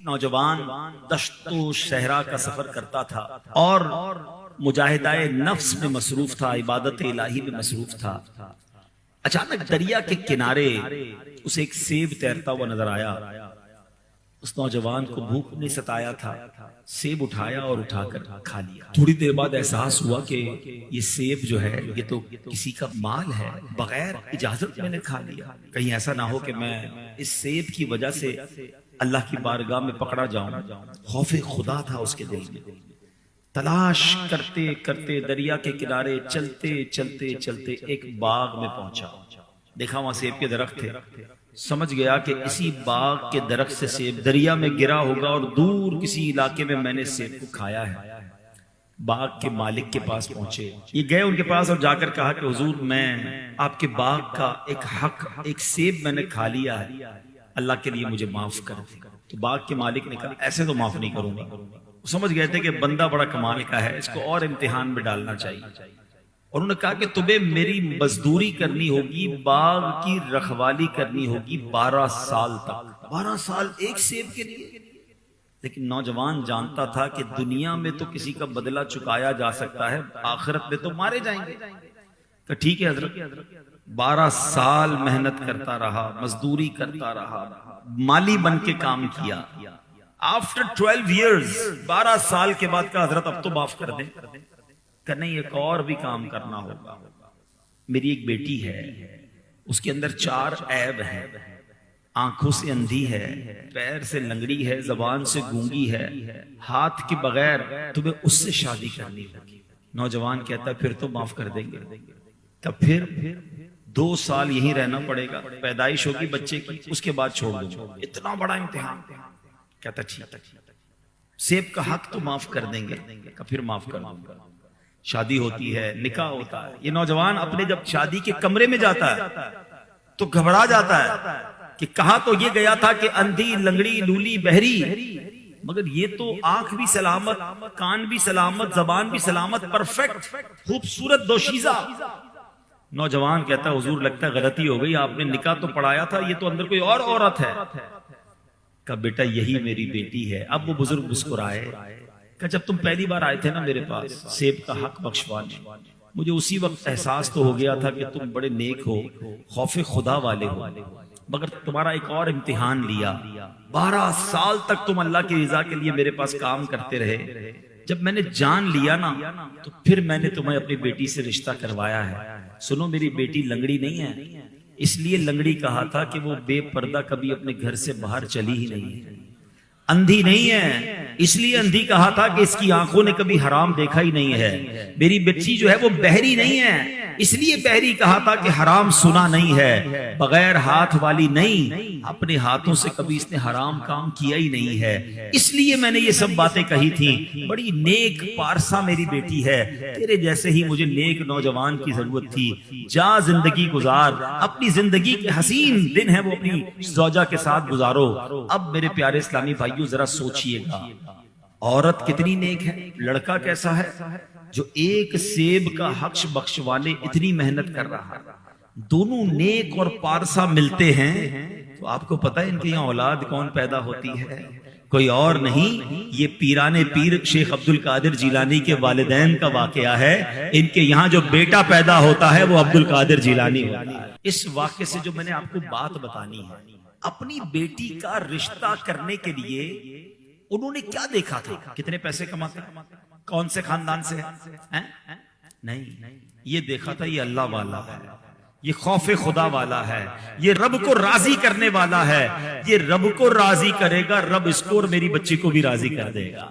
نوجوان دشت و صحرا کا سفر کرتا تھا اور مجاہدہ نفس میں مصروف تھا، عبادت الہی میں مصروف تھا۔ اچانک دریا کے کنارے اسے ایک سیب تیرتا ہوا نظر آیا۔ اس نوجوان کو بھوک نے ستایا تھا، سیب اٹھایا اور اٹھا کر کھا لیا۔ تھوڑی دیر بعد احساس ہوا کہ یہ سیب جو ہے یہ تو کسی کا مال ہے، بغیر اجازت میں نے کھا لیا، کہیں ایسا نہ ہو کہ میں اس سیب کی وجہ سے اللہ کی بارگاہ میں پکڑا جاؤں۔ خوف خدا تھا اس کے دل میں۔ تلاش کرتے کرتے دریا کے کنارے چلتے چلتے چلتے ایک باغ میں پہنچا۔ دیکھا وہاں سیب کے درخت تھے، سمجھ گیا کہ اسی باغ کے درخت سے سیب دریا میں گرا ہوگا اور دور کسی علاقے میں میں نے سیب کو کھایا ہے۔ باغ کے مالک کے پاس پہنچے، یہ گئے ان کے پاس اور جا کر کہا کہ حضور میں آپ کے باغ کا ایک حق، ایک سیب میں نے کھا لیا ہے، اللہ کے لیے مجھے معاف کر دیں۔ تو باغ کے مالک نے کہا ایسے تو معاف نہیں کروں گا۔ سمجھ گئے تھے کہ بندہ بڑا کمال کا ہے، اس کو اور امتحان میں ڈالنا چاہیے۔ اور انہوں نے کہا کہ تمہیں میری مزدوری کرنی ہوگی، باغ کی رکھوالی کرنی ہوگی 12 سال تک۔ 12 سال ایک سیب کے لیے؟ لیکن نوجوان جانتا تھا کہ دنیا میں تو کسی کا بدلہ چکایا جا سکتا ہے، آخرت میں تو مارے جائیں گے۔ کہ ٹھیک ہے حضرت۔ 12 سال محنت کرتا رہا، مزدوری کرتا رہا، مالی بن کے کام کیا۔ آفٹر 12 ایئرز، 12 سال کے بعد کا حضرت اب تو معاف کر دیں، کہ نہیں ایک اور بھی کام کرنا ہوگا۔ میری ایک بیٹی ہے، اس کے اندر 4 عیب ہیں۔ آنکھوں سے اندھی ہے، پیر سے لنگڑی ہے، زبان سے گونگی ہے، ہاتھ کے بغیر تمہیں اس سے شادی کرنی ہوگی۔ نوجوان کہتا ہے پھر تو معاف کر دیں گے۔ تب پھر 2 سال یہیں رہنا پڑے گا، پیدائش ہوگی بچے کی، اس کے بعد چھوڑ دوں گا۔ اتنا بڑا امتحان۔ کہتا ٹھیک ہے، سیب کا حق تو معاف کر دیں گے، کہ پھر معاف کر دوں گا۔ شادی ہوتی ہے، نکاح ہوتا ہے۔ یہ نوجوان اپنے جب شادی کے کمرے میں جاتا ہے تو گھبرا جاتا ہے کہ کہا تو یہ گیا تھا کہ اندھی، لنگڑی، لولی، بہری، مگر یہ تو آنکھ بھی سلامت، کان بھی سلامت، زبان بھی سلامت، پرفیکٹ، خوبصورت دوشیزہ۔ نوجوان کہتا حضور لگتا ہے غلطی ہو گئی، آپ نے نکاح تو پڑھایا تھا، یہ تو اندر کوئی اور عورت ہے۔ کہا بیٹا یہی میری بیٹی ہے۔ اب وہ بزرگ مسکرائے، کہ جب تم پہلی بار آئے تھے نا میرے پاس سیب کا حق بخشوانے، مجھے اسی وقت احساس تو ہو گیا تھا کہ تم بڑے نیک ہو، خوف خدا والے ہو، مگر تمہارا ایک اور امتحان لیا۔ 12 سال تک تم اللہ کی رضا کے لیے میرے پاس کام کرتے رہے، جب میں نے جان لیا نا تو پھر میں نے تمہیں اپنی بیٹی سے رشتہ کروایا ہے۔ سنو میری بیٹی لنگڑی نہیں ہے، اس لیے لنگڑی کہا تھا کہ وہ بے پردہ کبھی اپنے گھر سے باہر چلی ہی نہیں۔ اندھی نہیں ہے، اس لیے اندھی کہا تھا کہ اس کی آنکھوں نے کبھی حرام دیکھا ہی نہیں ہے۔ میری بچی جو ہے وہ بہری نہیں ہے، اس لیے بہری کہا تھا کہ حرام سنا نہیں ہے۔ بغیر ہاتھ والی نہیں، اپنے ہاتھوں سے کبھی اس نے حرام کام کیا ہی نہیں ہے، اس لیے میں نے یہ سب باتیں کہی تھی۔ بڑی نیک پارسا میری بیٹی ہے، تیرے جیسے ہی مجھے نیک نوجوان کی ضرورت تھی۔ جا زندگی گزار، اپنی زندگی کے حسین دن ہے وہ اپنی زوجہ کے ساتھ گزارو۔ اب میرے پیارے اسلامی بھائیوں ذرا سوچئے گا، عورت کتنی نیک ہے، لڑکا کیسا ہے جو ایک سیب کا حق بخشوانے اتنی محنت کر رہا ہے۔ دونوں نیک اور پارسا ملتے ہیں تو آپ کو پتہ ہے ان کے یہاں اولاد کون پیدا ہوتی ہے؟ کوئی اور نہیں، یہ پیران پیر شیخ عبد القادر جیلانی کے والدین کا واقعہ ہے۔ ان کے یہاں جو بیٹا پیدا ہوتا ہے وہ عبد القادر جیلانی ہوتا ہے۔ اس واقعے سے جو میں نے آپ کو بات بتانی ہے، اپنی بیٹی کا رشتہ کرنے کے لیے انہوں نے کیا دیکھا تھا؟ کتنے پیسے کماتے، کون سے خاندان سے ہیں؟ نہیں، یہ دیکھا تھا یہ اللہ والا ہے، یہ خوف خدا والا ہے، یہ رب کو راضی کرنے والا ہے، یہ رب کو راضی کرے گا، رب اس کو اور میری بچی کو بھی راضی کر دے گا۔